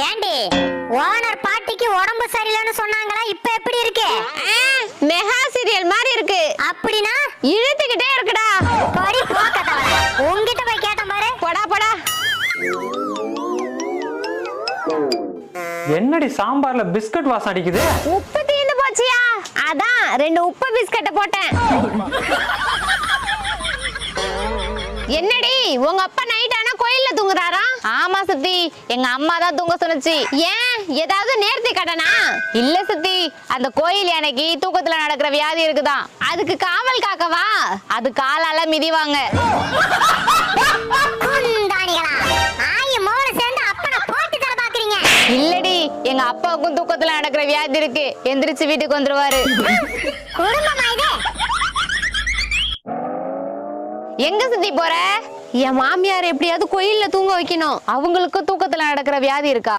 ஏண்டி ஓனர் பாட்டிக்கு உடம்பு சரியில்லைன்னு சொன்னாங்களா? இப்ப எப்படி இருக்கு? மெகா சீரியல் மாதிரி இருக்கு. அப்படினா இழுத்துக்கிட்டே இருக்குடா. படி போக்கதவள. உன்கிட்ட போய் கேட்டேன் பாரு. போடா போடா. என்னடி சாம்பார்ல பிஸ்கட் வாசம் அடிக்குது? உப்பு தீந்து போச்சியா? அதான் 2 உப்பு பிஸ்கட்ட போட்டேன். என்னடி உங்க அப்பா நைட் ஆனா கோயில்ல தூங்குறாரா? ஆமா சித்தி, எங்க அம்மா தான் தூங்க சொன்னுச்சு. ஏன் ஏதாவது நேர்த்தி கடனா? இல்ல சித்தி, அந்த கோயில் யானைக்கு தூக்கத்துல நடக்கிற வியாதி இருக்குதான், அதுக்கு காவல் காக்கவா? அது காலால மிதிவாங்க. இல்லடி, எங்க அப்பாவுக்கும் தூக்கத்துல நடக்கிற வியாதி இருக்கு. எந்திரிச்சு வீட்டுக்கு வந்துருவாரு. எங்க சுத்தி போற? என் மாமியார் எப்படியாவது கோயில்ல தூங்க வைக்கணும். அவங்களுக்கு தூக்கத்துல நடக்கிற வியாதி இருக்கா?